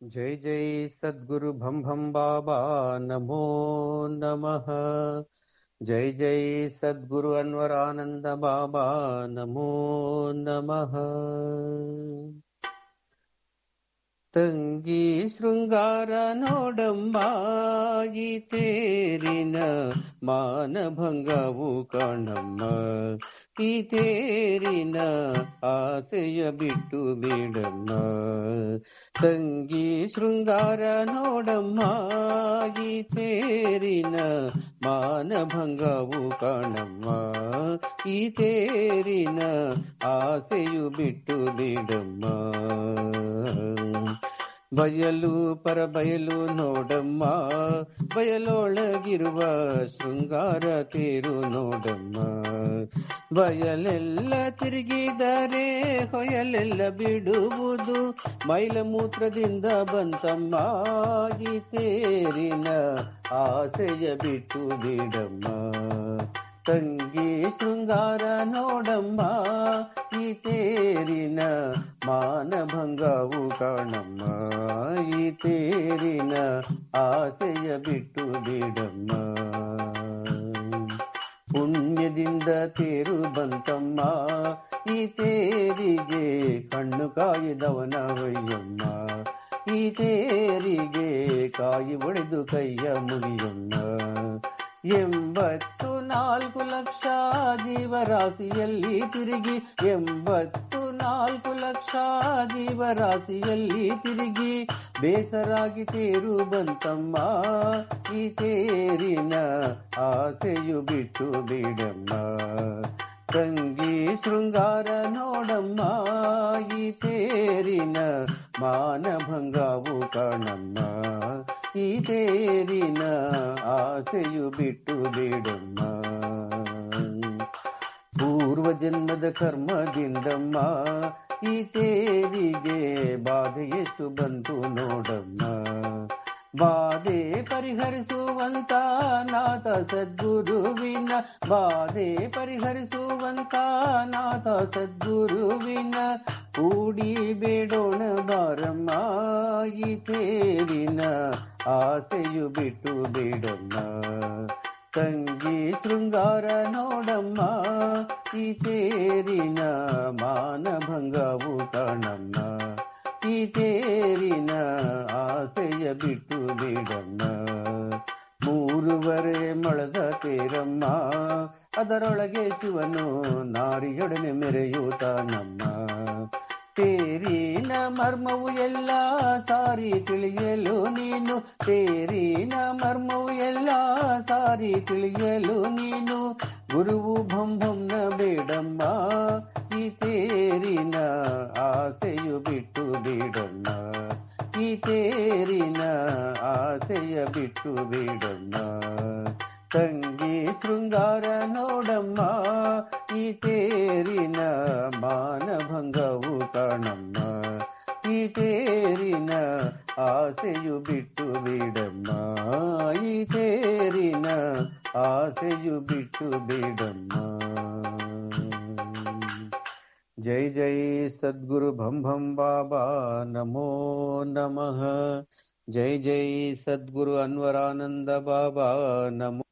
जय जय सद्गुरु भम भम बाबा नमो नमः। जय जय सद्गुरु अन्वरानंद बाबा नमो नमः। ತಂಗಿ ಶೃಂಗಾರ ನೋಡಮ್ಮ ಈ ತೇರಿನ ಮಾನಭಂಗವು ಕಾಣಮ್ಮ, ಈ ತೇರಿನ ಆಸೆಯ ಬಿಟ್ಟು ಬಿಡಮ್ಮ. ತಂಗಿ ಶೃಂಗಾರ ನೋಡಮ್ಮ ಈ ತೇರಿನ ಮಾನಭಂಗವು ಕಾಣಮ್ಮ, ಈ ತೇರಿನ ಆಸೆಯು ಬಿಟ್ಟು ಬಿಡಮ್ಮ. ಬಯಲು ಪರಬಯಲು ನೋಡಮ್ಮ, ಬಯಲೊಳಗಿರುವ ಶೃಂಗಾರ ತೇರು ನೋಡಮ್ಮ. ಬಯಲೆಲ್ಲ ತಿರುಗಿದರೆ ಹೊಯಲೆಲ್ಲ ಬಿಡುವುದು, ಮೈಲಮೂತ್ರದಿಂದ ಬಂತಮ್ಮ ಈ ತೇರಿನ ಆಸೆಯ ಬಿಟ್ಟು ಬಿಡಮ್ಮ. ತಂಗಿ ಶೃಂಗಾರ ನೋಡಮ್ಮ ಈ ತೇರಿನ ಮಾನಭಂಗವು ಕಾಣಮ್ಮ, ಈ ತೇರಿನ ಆಸೆಯ ಬಿಟ್ಟು ಬಿಡಮ್ಮ. ಪುಣ್ಯದಿಂದ ತೇರು ಬಂತಮ್ಮ ಈ ತೇರಿಗೆ ಕಣ್ಣು ಕಾಯಿದವನವಯ್ಯಮ್ಮ, ಈ ತೇರಿಗೆ ಕಾಯಿ ಒಡೆದು ಕೈಯ ಮುಗಿಯಮ್ಮ. 84 ಲಕ್ಷ ಜೀವರಾಶಿಯಲ್ಲಿ ತಿರುಗಿ, 84 ಲಕ್ಷ ಜೀವರಾಶಿಯಲ್ಲಿ ತಿರುಗಿ ಬೇಸರಾಗಿ ತೇರು ಬಂತಮ್ಮ ಈ ತೇರಿನ ಆಸೆಯು ಬಿಟ್ಟು ಬಿಡಮ್ಮ. ತಂಗಿ ಶೃಂಗಾರ ನೋಡಮ್ಮ ಈ ತೇರಿನ ಮಾನಭಂಗವು ಕಾಣಮ್ಮ, ಈ ತೇರಿನ ಆಸೆಯು ಬಿಟ್ಟು ಬಿಡಮ್ಮ. ಪೂರ್ವ ಜನ್ಮದ ಕರ್ಮದಿಂದಮ್ಮ ಈ ತೇರಿಗೆ ಬಾಧೆ ಎಷ್ಟು ಬಂತು ನೋಡಮ್ಮ. ಬಾಧೆ ಪರಿಹರಿಸುವಂತ ನಾಥ ಸದ್ಗುರುವಿನ, ಬಾಧೆ ಪರಿಹರಿಸುವಂತ ನಾಥ ಸದ್ಗುರುವಿನ ಕೂಡಿ ಬೇಡೋಣ ಬಾರಮ್ಮ ಈ ತೇರಿನ ಆಸೆಯು ಬಿಟ್ಟು ಬಿಡಮ್ಮ. ತಂಗಿ ಶೃಂಗಾರ ನೋಡಮ್ಮ ಈ ತೇರಿನ ಮಾನಭಂಗವು ಕಾಣಮ್ಮ, ಈ ತೇರಿನ ಆಸೆಯ ಬಿಟ್ಟು ಬಿಡಮ್ಮ. 3.5 ಮೊಳದ ತೇರಮ್ಮ, ಅದರೊಳಗೆ ಶಿವನು ನಾರಿಯೊಡನೆ ಮೆರೆಯುತ್ತಾನಮ್ಮ. ತೇರಿನ ಮರ್ಮವು ಎಲ್ಲ ಸಾರಿ ತಿಳಿಯಲು ನೀನು, ತೇರಿನ ಮರ್ಮವು ಎಲ್ಲ ಸಾರಿ ತಿಳಿಯಲು ನೀನು ಗುರುವು ಭಂ ಭಂನ ಬೇಡಮ್ಮ, ಈ ತೇರಿನ ಆಸೆಯು ಬಿಟ್ಟು ಬಿಡಮ್ಮ, ಈ ತೇರಿನ ಆಸೆಯ ಬಿಟ್ಟು ಬಿಡಮ್ಮ. ತಂಗಿ ಶೃಂಗಾರ ನೋಡಮ್ಮ ಈ ತೇರಿನ ಮಾನಭಂಗವು ಕಾಣಮ್ಮ, ಈ ತೇರಿನ ಆಸೆಯು ಬಿಟ್ಟು ಬಿಡಮ್ಮ, ಈ ತೇರಿನ ಆಸೆಯು ಬಿಟ್ಟು ಬಿಡಮ್ಮ. ಜೈ ಜೈ ಸದ್ಗುರು ಭಂ ಭಂ ಬಾಬಾ ನಮೋ ನಮಃ. ಜೈ ಜೈ ಸದ್ಗುರು ಅನ್ವರಾನಂದ ಬಾಬಾ ನಮೋ